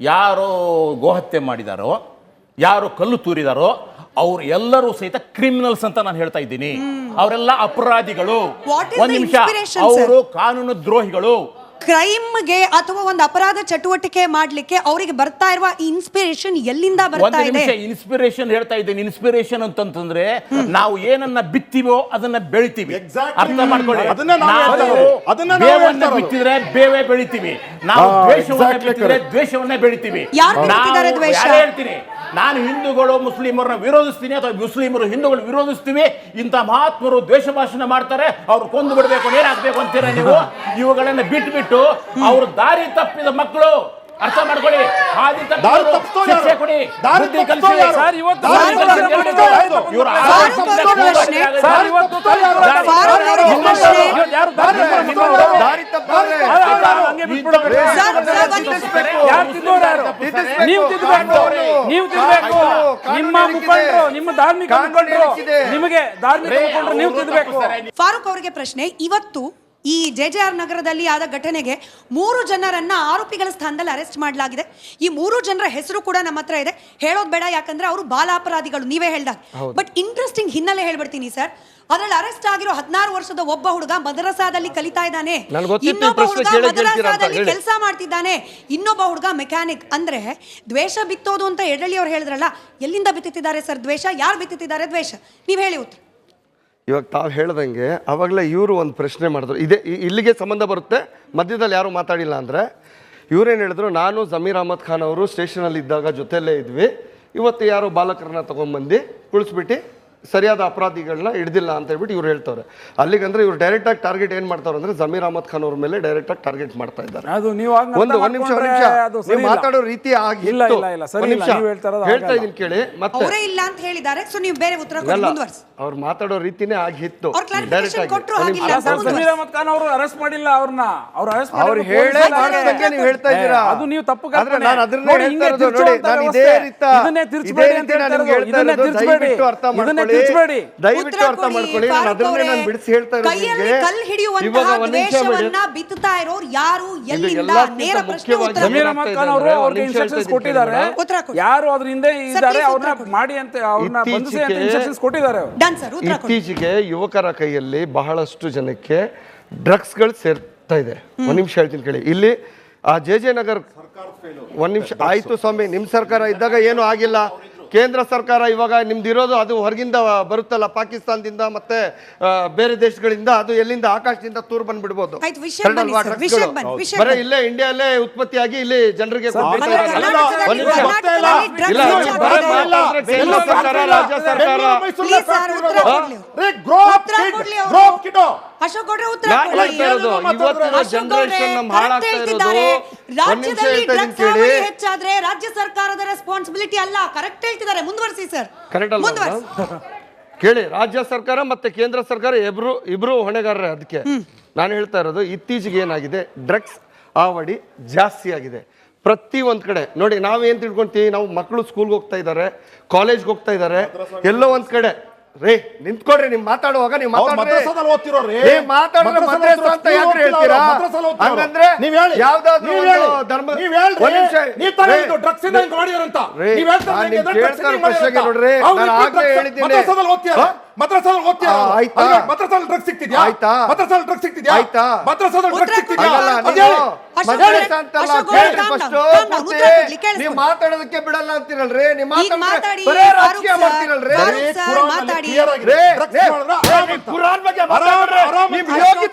ಯಾರು ಗೋಹತ್ಯೆ ಮಾಡಿದಾರೋ, ಯಾರು ಕಲ್ಲು ತೂರಿದಾರೋ ಅವ್ರು ಎಲ್ಲರೂ ಸಹಿತ ಕ್ರಿಮಿನಲ್ಸ್ ಅಂತ ನಾನು ಹೇಳ್ತಾ ಇದ್ದೀನಿ. ಅವರೆಲ್ಲ ಅಪರಾಧಿಗಳು. ಒಂದ್ ನಿಮಿಷ, ಅವರು ಕಾನೂನು ದ್ರೋಹಿಗಳು. ಕ್ರೈಮ್ಗೆ ಅಥವಾ ಒಂದು ಅಪರಾಧ ಚಟುವಟಿಕೆ ಮಾಡ್ಲಿಕ್ಕೆ ಅವರಿಗೆ ಬರ್ತಾ ಇರುವ ಇನ್ಸ್ಪಿರೇಷನ್ ಎಲ್ಲಿಂದ ಬರ್ತಾ ಇದೆ? ಇನ್ಸ್ಪಿರೇಷನ್ ಹೇಳ್ತಾ ಇದ್ದೀನಿ. ಇನ್ಸ್ಪಿರೇಷನ್ ಅಂತಂದ್ರೆ ನಾವು ಏನನ್ನ ಬಿತ್ತೀವೋ ಅದನ್ನ ಬೆಳಿತೀವಿ. ಅರ್ಥ ಮಾಡ್ಕೊಳ್ಳಿ. ಬೇವನ್ನ ಬಿತ್ತಿದ್ರೆ ಬೇವೇ ಬೆಳಿತೀವಿ. ನಾವು ದ್ವೇಷವನ್ನ ಬಿತ್ತಿದ್ರೆ ದ್ವೇಷವನ್ನೇ ಬೆಳಿತೀವಿ. ಹೇಳ್ತೀನಿ, ನಾನು ಹಿಂದೂಗಳು ಮುಸ್ಲಿಮರನ್ನ ವಿರೋಧಿಸ್ತೀನಿ ಅಥವಾ ಮುಸ್ಲಿಮರು ಹಿಂದೂಗಳು ವಿರೋಧಿಸ್ತೀವಿ. ಇಂಥ ಮಹಾತ್ಮರು ದ್ವೇಷ ಭಾಷಣ ಮಾಡ್ತಾರೆ, ಅವ್ರು ಕೊಂದು ಬಿಡಬೇಕು, ನೇರಾಕ್ಬೇಕು ಅಂತೀರ ನೀವು. ಇವುಗಳನ್ನ ಬಿಟ್ಟು ಅವ್ರು ದಾರಿ ತಪ್ಪಿದ ಮಕ್ಕಳು. ಅರ್ಥ ಮಾಡ್ಕೊಳ್ಳಿ. ಶಿಕ್ಷೆ ಕೊಡಿ, ಬುದ್ಧಿ ಕಲಿಸಿ. ನಿಮ್ಮ ಮುಖಂಡರು, ನಿಮ್ಮ ಧಾರ್ಮಿಕ ಮುಖಂಡರು, ನಿಮಗೆ ಧಾರ್ಮಿಕ ಮುಖಂಡರು ನೀವು ತಿದ್ದಬೇಕು. ಫಾರೂಕ್ ಅವರಿಗೆ ಪ್ರಶ್ನೆ. ಇವತ್ತು ಈ ಜೆಜೆಆರ್ ನಗರದಲ್ಲಿ ಆದ ಘಟನೆಗೆ 3 ಜನರನ್ನ ಆರೋಪಿಗಳ ಸ್ಥಾನದಲ್ಲಿ ಅರೆಸ್ಟ್ ಮಾಡಲಾಗಿದೆ. ಈ 3 ಜನರ ಹೆಸರು ಕೂಡ ನಮ್ಮ ಹತ್ರ ಇದೆ. ಹೇಳೋದು ಬೇಡ, ಯಾಕಂದ್ರೆ ಅವರು ಬಾಲಾಪರಾಧಿಗಳು, ನೀವೇ ಹೇಳ್ದಾಗ. ಬಟ್ ಇಂಟ್ರೆಸ್ಟಿಂಗ್ ಹಿನ್ನೆಲೆ ಹೇಳ್ಬಿಡ್ತೀನಿ ಸರ್. ಅದ್ರಲ್ಲಿ ಅರೆಸ್ಟ್ ಆಗಿರೋ 16 ವರ್ಷದ ಒಬ್ಬ ಹುಡುಗ ಮದರಸಾದಲ್ಲಿ ಕಲಿತಾ ಇದ್ದಾನೆ, ಇನ್ನೊಬ್ಬ ಹುಡುಗ ಮದರಸಾದಲ್ಲಿ ಕೆಲಸ ಮಾಡ್ತಿದ್ದಾನೆ, ಇನ್ನೊಬ್ಬ ಹುಡುಗ ಮೆಕ್ಯಾನಿಕ್. ಅಂದ್ರೆ ದ್ವೇಷ ಬಿತ್ತೋದು ಅಂತ ಯಡಳ್ಳಿ ಅವ್ರು ಹೇಳಿದ್ರಲ್ಲ, ಎಲ್ಲಿಂದ ಬಿತ್ತುತ್ತಿದ್ದಾರೆ ಸರ್ ದ್ವೇಷ? ಯಾರು ಬಿತ್ತುತ್ತಿದ್ದಾರೆ ದ್ವೇಷ? ನೀವ್ ಹೇಳಿ ಉತ್ತರ. ಇವಾಗ ತಾವು ಹೇಳ್ದಂಗೆ ಅವಾಗಲೇ ಇವರು ಒಂದು ಪ್ರಶ್ನೆ ಮಾಡಿದ್ರು, ಇದೇ ಇಲ್ಲಿಗೆ ಸಂಬಂಧ ಬರುತ್ತೆ. ಮಧ್ಯದಲ್ಲಿ ಯಾರು ಮಾತಾಡಿಲ್ಲ ಅಂದರೆ ಇವರೇನು ಹೇಳಿದ್ರು, ನಾನು ಜಮೀರ್ ಅಹಮದ್ ಖಾನ್ ಅವರು ಸ್ಟೇಷನಲ್ಲಿ ಇದ್ದಾಗ ಜೊತೆಯಲ್ಲೇ ಇದ್ವಿ. ಇವತ್ತು ಯಾರೋ ಬಾಲಕರನ್ನ ತೊಗೊಂಡ್ಬಂದು ಕುಳಿಸ್ಬಿಟ್ಟು ಸರಿಯಾದ ಅಪರಾಧಿಗಳನ್ನ ಹಿಡ್ದಿಲ್ಲ ಅಂತ ಹೇಳ್ಬಿಟ್ಟು ಇವ್ರು ಹೇಳ್ತಾರೆ. ಅಲ್ಲಿಗಂದ್ರೆ ಇವ್ರು ಡೈರೆಕ್ಟಾಗಿ ಟಾರ್ಗೆಟ್ ಏನು ಮಾಡ್ತಾರೆ ಅಂದರೆ ಜಮೀರ್ ಅಹಮದ್ ಖಾನ್ ಅವ್ರ ಮೇಲೆ ಡೈರೆಕ್ಟಾಗಿ ಟಾರ್ಗೆಟ್ ಮಾಡ್ತಾ ಇದ್ದಾರೆ. ಒಂದು ನಿಮಿಷ ನೀವು ಮಾತಾಡೋ ರೀತಿ ಆಗಿಲ್ಲ. ಹೇಳ್ತಾ ಇದೀನಿ ಕೇಳಿ. ಮತ್ತೆ ಇಲ್ಲ ಅಂತ ಹೇಳಿದ್ದಾರೆ, ಸೊ ನೀವು ಬೇರೆ ಉತ್ತರ ಕೊಡಿ, ಮುಂದುವರಿಸಿ. ಅವ್ರು ಮಾತಾಡೋ ರೀತಿನೇ ಆಗಿತ್ತು. ಜಮೀರ್ ಅಹಮದ್ ಖಾನ್ ಅವರು ಅರೆಸ್ಟ್ ಮಾಡಿಲ್ಲ, ಅವ್ರನ್ನ ಅವ್ರು ಹೇಳೇ ಮಾಡಿದಂಗೆ ನೀವು ಹೇಳ್ತಾ ಇದ್ದೀರಾ. ಅದು ನೀವು ತಪ್ಪು ಆದ್ರೆ ನಾನು ಅದನ್ನೇ ಹೇಳ್ತಾ ಇರೋದು. ನೋಡಿ, ನಾನು ಇದೇ ರೀತಿ ದಯವಿಟ್ಟು ಅರ್ಥ ಮಾಡ್ಕೊಳ್ಳಿ, ದಯವಿಟ್ಟು ಅರ್ಥ ಮಾಡ್ಕೊಳ್ಳಿ. ನಾನು ಅದನ್ನೇ ನಾನು ಬಿಡಿಸಿ ಹೇಳ್ತಾ ಇರೋದು. ಇವಾಗ ಒಂದು ನಿಮಿಷ ಬಿತ್ತುತ್ತಾ ಇರೋರು ಯಾರು, ಎಲ್ಲಿಂದ? ನೇರ ಪ್ರಶ್ನೆ. ಜಮೀರ್ ಅಹಮದ್ ಖಾನ್ ಅವರು ಅವ್ರಿಗೆ ಇನ್ಸ್ಟ್ರಕ್ಷನ್ಸ್ ಕೊಟ್ಟಿದ್ದಾರೆ, ಯಾರು ಅದ್ರ ಹಿಂದೆ ಇದ್ದಾರೆ ಅವ್ರನ್ನ ಮಾಡಿ ಅಂತ, ಅವ್ರನ್ನ ಬಂಧಿಸಿ ಅಂತ ಇನ್ಸ್ಟ್ರಕ್ಷನ್ಸ್ ಕೊಟ್ಟಿದ್ದಾರೆ. ಇತ್ತೀಚೆಗೆ ಯುವಕರ ಕೈಯಲ್ಲಿ ಬಹಳಷ್ಟು ಜನಕ್ಕೆ ಡ್ರಗ್ಸ್ಗಳು ಸೇರ್ತಾ ಇದೆ. ಒಂದ್ ನಿಮಿಷ ಹೇಳ್ತೀನಿ ಕೇಳಿ. ಇಲ್ಲಿ ಆ ಜೆ ನಗರ್, ಒಂದ್ ನಿಮಿಷ ಆಯ್ತು ಸ್ವಾಮಿ, ನಿಮ್ ಸರ್ಕಾರ ಇದ್ದಾಗ ಏನು ಆಗಿಲ್ಲ. ಕೇಂದ್ರ ಸರ್ಕಾರ ಇವಾಗ ನಿಮ್ದಿರೋದು ಅದು ಹೊರಗಿಂದ ಬರುತ್ತಲ್ಲ, ಪಾಕಿಸ್ತಾನದಿಂದ ಮತ್ತೆ ಬೇರೆ ದೇಶಗಳಿಂದ, ಅದು ಎಲ್ಲಿಂದ ಆಕಾಶದಿಂದ ತೂರ್ ಬಂದ್ಬಿಡ್ಬೋದು. ಬರೀ ಇಲ್ಲೇ ಇಂಡಿಯಾಲೇ ಉತ್ಪತ್ತಿಯಾಗಿ ಇಲ್ಲಿ ಜನರಿಗೆ ರಾಜ್ಯ ಸರ್ಕಾರ ಅಶೋಕ್ ಗೌಡ್ರೆ ಉತ್ತರ ಕೊಡಿ. ಜನರೇಷನ್ ನಮ್ಮ ಹಾಳಾಗ್ತಾ ಇರೋದು. ರಾಜ್ಯದಲ್ಲಿ ಡ್ರಗ್ಸ್ ಹಾವಳಿ ಹೆಚ್ಚಾದ್ರೆ ರಾಜ್ಯ ಸರ್ಕಾರದ ರೆಸ್ಪಾನ್ಸಿಬಿಲಿಟಿ ಅಲ್ಲ. ಕರೆಕ್ಟ್ ಹೇಳ್ತಿದ್ದಾರೆ, ಮುಂದುವರಿಸಿ ಸರ್. ಕರೆಕ್ಟ್ ಅಲ್ಲ ಕೇಳಿ. ರಾಜ್ಯ ಸರ್ಕಾರ ಮತ್ತೆ ಕೇಂದ್ರ ಸರ್ಕಾರ ಇಬ್ರು ಹೊಣೆಗಾರರೇ. ಅದಕ್ಕೆ ನಾನು ಹೇಳ್ತಾ ಇರೋದು, ಇತ್ತೀಚೆಗೆ ಏನಾಗಿದೆ, ಡ್ರಗ್ಸ್ ಹಾವಳಿ ಜಾಸ್ತಿ ಆಗಿದೆ ಪ್ರತಿ ಒಂದ್ ಕಡೆ. ನೋಡಿ, ನಾವೇನ್ ತಿಳ್ಕೊಂತೀವಿ, ನಾವು ಮಕ್ಕಳು ಸ್ಕೂಲ್ಗೆ ಹೋಗ್ತಾ ಇದ್ದಾರೆ, ಕಾಲೇಜ್ಗೆ ಹೋಗ್ತಾ ಇದ್ದಾರೆ, ಎಲ್ಲೋ ಒಂದ್ ಕಡೆ. ರೇ ನಿಂತ್ಕೊಡ್ರಿ, ನಿಮ್ ಮಾತಾಡುವಾಗ ನೀವು ಮಾತಾಡಿದ್ರೆ ಯಾವ್ದಾದ್ರು ಧರ್ಮ ನೋಡ್ರಿ, ನಾನು ಆಗ್ಲೇ ಹೇಳಿದ್ದೀನಿ. ನೀವು ಮಾತಾಡೋದಕ್ಕೆ ಬಿಡಲ್ಲ ಅಂತೀರಲ್ರಿ, ನೀವು ರಾಜಕೀಯ ಮಾಡ್ತೀರಲ್ರಿ.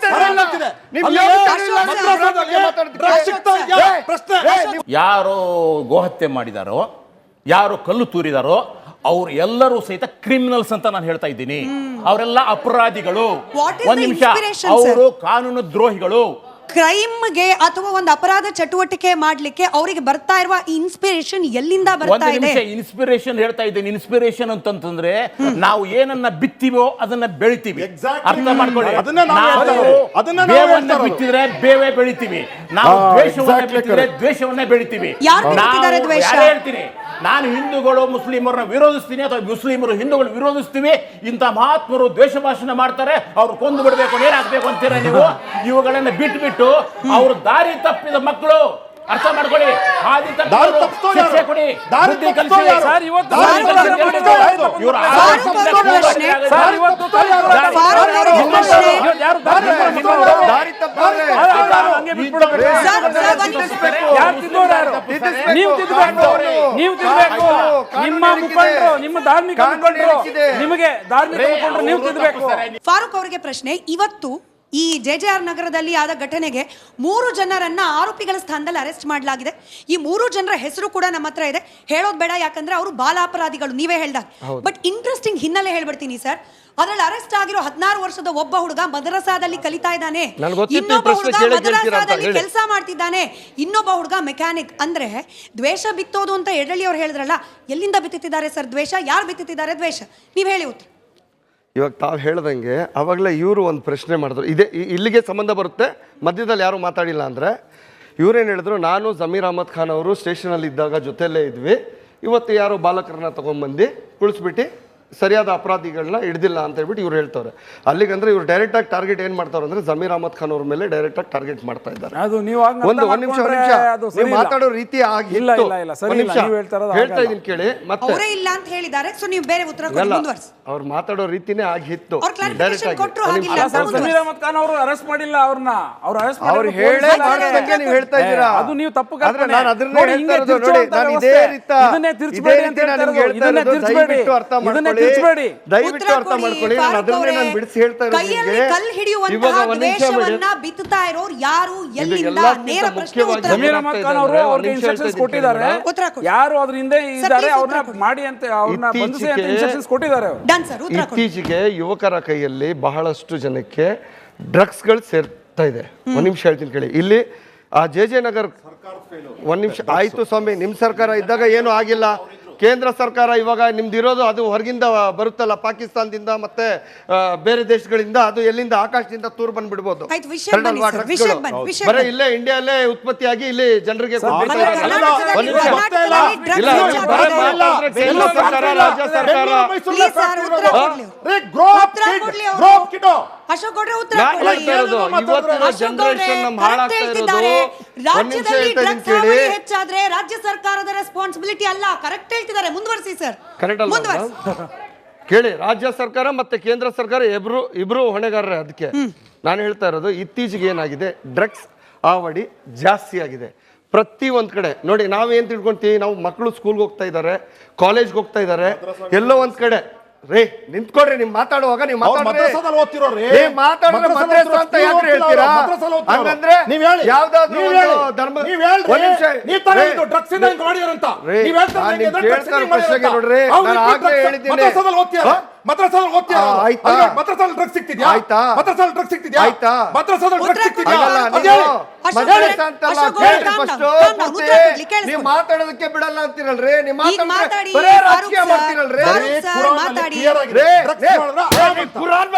ಯಾರು ಗೋಹತ್ಯೆ ಮಾಡಿದಾರೋ, ಯಾರು ಕಲ್ಲು ತೂರಿದಾರೋ ಅವ್ರು ಎಲ್ಲರೂ ಸಹಿತ ಕ್ರಿಮಿನಲ್ಸ್ ಅಂತ ನಾನು ಹೇಳ್ತಾ ಇದ್ದೀನಿ. ಅವರೆಲ್ಲ ಅಪರಾಧಿಗಳು. ಒಂದ್ ನಿಮಿಷ, ಅವರು ಕಾನೂನು ದ್ರೋಹಿಗಳು. ಕ್ರೈಮ್ಗೆ ಅಥವಾ ಒಂದು ಅಪರಾಧ ಚಟುವಟಿಕೆ ಮಾಡ್ಲಿಕ್ಕೆ ಅವರಿಗೆ ಬರ್ತಾ ಇರುವ ಇನ್ಸ್ಪಿರೇಷನ್ ಎಲ್ಲಿಂದ ಬರ್ತಾ ಇದೆ? ಇನ್ಸ್ಪಿರೇಷನ್ ಹೇಳ್ತಾ ಇದ್ದೀನಿ. ಇನ್ಸ್ಪಿರೇಷನ್ ಅಂತಂದ್ರೆ ನಾವು ಏನನ್ನ ಬಿತ್ತೀವೋ ಅದನ್ನ ಬೆಳಿತೀವಿ. ಅರ್ಥ ಮಾಡ್ಕೊಳ್ಳಿ. ಬೇವನ್ನ ಬಿತ್ತಿದ್ರೆ ಬೇವೇ ಬೆಳಿತೀವಿ. ನಾವು ದ್ವೇಷವನ್ನ ಬಿತ್ತಿದ್ರೆ ದ್ವೇಷವನ್ನೇ ಬೆಳಿತೀವಿ. ಹೇಳ್ತೀನಿ, ನಾನು ಹಿಂದೂಗಳು ಮುಸ್ಲಿಮರನ್ನ ವಿರೋಧಿಸ್ತೀನಿ ಅಥವಾ ಮುಸ್ಲಿಮರು ಹಿಂದೂಗಳು ವಿರೋಧಿಸ್ತೀವಿ. ಇಂಥ ಮಹಾತ್ಮರು ದ್ವೇಷ ಭಾಷಣ ಮಾಡ್ತಾರೆ, ಅವ್ರು ಕೊಂದು ಬಿಡಬೇಕು, ನೇರಾಕ್ಬೇಕು ಅಂತೀರ ನೀವು. ಇವುಗಳನ್ನ ಬಿಟ್ಟು ಅವ್ರು ದಾರಿ ತಪ್ಪಿದ ಮಕ್ಕಳು. ಅರ್ಥ ಮಾಡ್ಕೊಳ್ಳಿ. ಹಾದಿ ತಪ್ಪಿದವರು ದಾರಿ ತಪ್ಪಿಸೋರು ಶಿಕ್ಷೆ ಯಾರು? ಕೊಡಿ, ದಾರಿ ಬುದ್ಧಿ ತಪ್ಪಿಸೋರು ಕಲಿಸಿ. ಯಾರು? ಸರ್, ಇವತ್ತು ದಾರಿ ಸರ್, ತಪ್ಪಿಸೋರು ಇವತ್ತು ಯಾರು? ಇವ್ರು ಫಾರೂಕ್ ಅವ್ರ ಪ್ರಶ್ನೆ. ಸರ್, ಇವತ್ತು ಫಾರೂಕ್ ಅವ್ರ ಪ್ರಶ್ನೆ. ಯಾರು ದಾರಿ ತಪ್ಪವ್ರೆ. ಹಂಗೆ ಬಿಟ್ಬಿಡ್ಬೇಕು. ಸರ್, ಒಂದ್ ನಿಮಿಷ. ಯಾರು ತಿದ್ದೋರು ಯಾರು? ನೀವು ತಿದ್ದಬೇಕು. ನೀವು ತಿದ್ದಬೇಕು. ನಿಮ್ಮ ಮುಖಂಡರು, ನಿಮ್ಮ ಧಾರ್ಮಿಕ ಮುಖಂಡರು, ನಿಮಗೆ ಧಾರ್ಮಿಕ ಮುಖಂಡರು ನೀವು ತಿದ್ದಬೇಕು. ಫಾರೂಕ್ ಅವರಿಗೆ ಪ್ರಶ್ನೆ. ಇವತ್ತು ಈ ಜೆಜೆಆರ್ ನಗರದಲ್ಲಿ ಆದ ಘಟನೆಗೆ 3 ಜನರನ್ನ ಆರೋಪಿಗಳ ಸ್ಥಾನದಲ್ಲಿ ಅರೆಸ್ಟ್ ಮಾಡಲಾಗಿದೆ. ಈ 3 ಜನರ ಹೆಸರು ಕೂಡ ನಮ್ಮ ಹತ್ರ ಇದೆ. ಹೇಳೋದು ಬೇಡ, ಯಾಕಂದ್ರೆ ಅವರು ಬಾಲಾಪರಾಧಿಗಳು, ನೀವೇ ಹೇಳ್ದಾಗ. ಬಟ್ ಇಂಟ್ರೆಸ್ಟಿಂಗ್ ಹಿನ್ನೆಲೆ ಹೇಳ್ಬಿಡ್ತೀನಿ ಸರ್. ಅದ್ರಲ್ಲಿ ಅರೆಸ್ಟ್ ಆಗಿರೋ 16 ವರ್ಷದ ಒಬ್ಬ ಹುಡುಗ ಮದರಸಾದಲ್ಲಿ ಕಲಿತಾ ಇದ್ದಾನೆ, ಇನ್ನೊಬ್ಬ ಹುಡುಗ ಮದರಸಾದಲ್ಲಿ ಕೆಲಸ ಮಾಡ್ತಿದ್ದಾನೆ, ಇನ್ನೊಬ್ಬ ಹುಡುಗ ಮೆಕ್ಯಾನಿಕ್. ಅಂದ್ರೆ ದ್ವೇಷ ಬಿತ್ತೋದು ಅಂತ ಎಡಳಿ ಅವ್ರು ಹೇಳಿದ್ರಲ್ಲ, ಎಲ್ಲಿಂದ ಬಿತ್ತುತ್ತಿದ್ದಾರೆ ಸರ್ ದ್ವೇಷ? ಯಾರು ಬಿತ್ತುತ್ತಿದ್ದಾರೆ ದ್ವೇಷ? ನೀವ್ ಹೇಳಿ ಉತ್ತರ. ಇವಾಗ ತಾವು ಹೇಳ್ದಂಗೆ ಅವಾಗಲೇ ಇವರು ಒಂದು ಪ್ರಶ್ನೆ ಮಾಡಿದ್ರು, ಇದೇ ಇಲ್ಲಿಗೆ ಸಂಬಂಧ ಬರುತ್ತೆ, ಮಧ್ಯದಲ್ಲಿ ಯಾರು ಮಾತಾಡಿಲ್ಲ ಅಂದರೆ ಇವ್ರೇನು ಹೇಳಿದ್ರು, ನಾನು ಜಮೀರ್ ಅಹಮದ್ ಖಾನ್ ಅವರು ಸ್ಟೇಷನಲ್ಲಿ ಇದ್ದಾಗ ಜೊತೆಯಲ್ಲೇ ಇದ್ವಿ, ಇವತ್ತು ಯಾರೋ ಬಾಲಕರನ್ನ ತೊಗೊಂಡ್ಬಂದು ಕುಳಿಸ್ಬಿಟ್ಟು ಸರಿಯಾದ ಅಪರಾಧಿಗಳನ್ನ ಹಿಡ್ದಿಲ್ಲ ಅಂತ ಹೇಳ್ಬಿಟ್ಟು ಇವ್ರು ಹೇಳ್ತಾರೆ. ಅಲ್ಲಿಗಂದ್ರೆ ಇವ್ರು ಡೈರೆಕ್ಟಾಗಿ ಟಾರ್ಗೆಟ್ ಏನು ಮಾಡ್ತಾರೆ ಅಂದರೆ ಜಮೀರ್ ಅಹಮದ್ ಖಾನ್ ಅವ್ರ ಮೇಲೆ ಡೈರೆಕ್ಟಾಗಿ ಟಾರ್ಗೆಟ್ ಮಾಡ್ತಾ ಇದ್ದಾರೆ. ಅದು ನೀವು ಒಂದು ನಿಮಿಷ ನೀವು ಮಾತಾಡೋ ರೀತಿ ಇಲ್ಲ, ಸರಿ ಇಲ್ಲ, ನೀವು ಹೇಳ್ತಾ ಇರೋದು ಹೇಳ್ತಾ ಇದೀನಿ ಕೇಳಿ. ಮತ್ತೆ ಅವರೇ ಇಲ್ಲ ಅಂತ ಹೇಳಿದ್ದಾರೆ, ಸೊ ನೀವು ಬೇರೆ ಉತ್ತರ ಕೊಡಿ, ಮುಂದುವರಿಸಿ. ಅವ್ರು ಮಾತಾಡೋ ರೀತಿನೇ ಆಗಿತ್ತು. ಅವ್ರು clarification ಕೊಟ್ರು, ಆಗಿಲ್ಲ ಅಂತ ಜಮೀರ್ ಅಹಮದ್ ಖಾನ್ ಅವರು ಅರೆಸ್ಟ್ ಮಾಡಿಲ್ಲ, ಅವ್ರನ್ನ ಅವ್ರು ಅರೆಸ್ಟ್ ಅವ್ರು ಹೇಳೇ ಮಾಡಿದಂಗೆ ನೀವು ಹೇಳ್ತಾ ಇದ್ದೀರಾ. ಅದು ನೀವು ತಪ್ಪು ಆದ್ರೆ ನಾನು ಅದನ್ನೇ ಹೇಳ್ತಾ ಇರೋದು. ನೋಡಿ, ನಾನು ಇದೇ ರೀತಿ ಇದನ್ನೇ ತಿರ್ಚಬೇಡಿ ಅಂತ ಹೇಳ್ತಾ ಇರೋದು. ಇದನ್ನೇ ತಿರ್ಚಬೇಡಿ, ಇದನ್ನೇ ತಿರ್ಚಬೇಡಿ. ದಯವಿಟ್ಟು ಅರ್ಥ ಮಾಡ್ಕೊಳ್ಳಿ. ನಾನು ಅದನ್ನೇ ನಾನು ಬಿಡಿಸಿ ಹೇಳ್ತಾ ಕೈಯಲ್ಲಿ ಕಲ್ಲು ಹಿಡಿಯುವಂತಹ ಇವಾಗ ದ್ವೇಷವನ್ನ ಬಿತ್ತುತ್ತಾ ಇರೋರು ಯಾರು, ಎಲ್ಲಿಂದ? ನೇರ ಪ್ರಶ್ನೆ, ಉತ್ತರ ಜಮೀರ್ ಅಹಮದ್ ಖಾನ್ ಅವರು ಅವ್ರಿಗೆ ಇನ್ಸ್ಟ್ರಕ್ಷನ್ಸ್ ಕೊಟ್ಟಿದ್ದಾರೆ, ಯಾರು ಅದ್ರ ಹಿಂದೆ ಇದ್ದಾರೆ ಅವ್ರನ್ನ ಮಾಡಿ ಅಂತ, ಅವ್ರನ್ನ ಬಂಧಿಸಿ ಅಂತ ಇನ್ಸ್ಟ್ರಕ್ಷನ್ಸ್ ಕೊಟ್ಟಿದ್ದಾರೆ. ಡನ್ ಸರ್, ಉತ್ತರ ಕೊಡಿ. ಇತ್ತೀಚೆಗೆ ಯುವಕರ ಕೈಯಲ್ಲಿ ಬಹಳಷ್ಟು ಜನಕ್ಕೆ ಡ್ರಗ್ಸ್ಗಳು ಸೇರ್ತಾ ಇದೆ. ಒಂದ್ ನಿಮಿಷ ಹೇಳ್ತೀನಿ ಕೇಳಿ. ಇಲ್ಲಿ ಆ ಜೆ ನಗರ್, ಒಂದ್ ನಿಮಿಷ ಆಯ್ತು ಸ್ವಾಮಿ, ನಿಮ್ ಸರ್ಕಾರ ಇದ್ದಾಗ ಏನು ಆಗಿಲ್ಲ. ಕೇಂದ್ರ ಸರ್ಕಾರ ಇವಾಗ ನಿಮ್ದು ಇರೋದು ಅದು ಹೊರಗಿಂದ ಬರುತ್ತಲ್ಲ, ಪಾಕಿಸ್ತಾನದಿಂದ ಮತ್ತೆ ಬೇರೆ ದೇಶಗಳಿಂದ, ಅದು ಎಲ್ಲಿಂದ ಆಕಾಶದಿಂದ ತೂರ್ ಬಂದ್ಬಿಡ್ಬೋದು. ಬರೀ ಇಲ್ಲೇ ಇಂಡಿಯಾಲೇ ಉತ್ಪತ್ತಿಯಾಗಿ ಇಲ್ಲಿ ಜನರಿಗೆ ಅಶೋಕ್ ಗೌಡ್ರೆ ಉತ್ತರ ಕೊಡಿ. ರಾಜ್ಯದಲ್ಲಿ ಡ್ರಗ್ಸ್ ಹಾವಳಿ ಹೆಚ್ಚಾದ್ರೆ ರಾಜ್ಯ ಸರ್ಕಾರದ ರೆಸ್ಪಾನ್ಸಿಬಿಲಿಟಿ ಅಲ್ಲ. ಕರೆಕ್ಟ್ ಹೇಳ್ತಿದ್ದಾರೆ, ಮುಂದುವರಿಸಿ ಸರ್. ಕೇಳಿ, ರಾಜ್ಯ ಸರ್ಕಾರ ಮತ್ತೆ ಕೇಂದ್ರ ಸರ್ಕಾರ ಇಬ್ರು ಹೊಣೆಗಾರರೇ. ಅದಕ್ಕೆ ನಾನು ಹೇಳ್ತಾ ಇರೋದು, ಇತ್ತೀಚೆಗೆ ಏನಾಗಿದೆ, ಡ್ರಗ್ಸ್ ಹಾವಳಿ ಜಾಸ್ತಿ ಆಗಿದೆ ಪ್ರತಿ ಒಂದ್ ಕಡೆ. ನೋಡಿ, ನಾವೇನ್ ತಿಳ್ಕೊಂತೀವಿ, ನಾವು ಮಕ್ಕಳು ಸ್ಕೂಲ್ಗೆ ಹೋಗ್ತಾ ಇದ್ದಾರೆ, ಕಾಲೇಜ್ಗೆ ಹೋಗ್ತಾ ಇದ್ದಾರೆ, ಎಲ್ಲೋ ಒಂದ್ ಕಡೆ. ರೇ ನಿಂತ್ಕೊಡ್ರಿ, ನಿಮ್ ಮಾತಾಡುವಾಗ ನೀವು ಮಾತಾಡಿದ್ರೆ ಯಾವ್ದಾದ್ರು ಧರ್ಮ ನೋಡ್ರಿ, ನಾನು ಆಗ್ಲೇ ಹೇಳಿದ್ದೀನಿ. ನೀವು ಮಾತಾಡೋದಕ್ಕೆ ಬಿಡಲ್ಲ ಅಂತೀರಲ್ರಿ, ನೀವು ಮಾತಾಡಿ ರಾಜಕೀಯ ಮಾಡ್ತೀರಲ್ರಿ. ಮಾತಾಡಿ. ಕುರಾನ್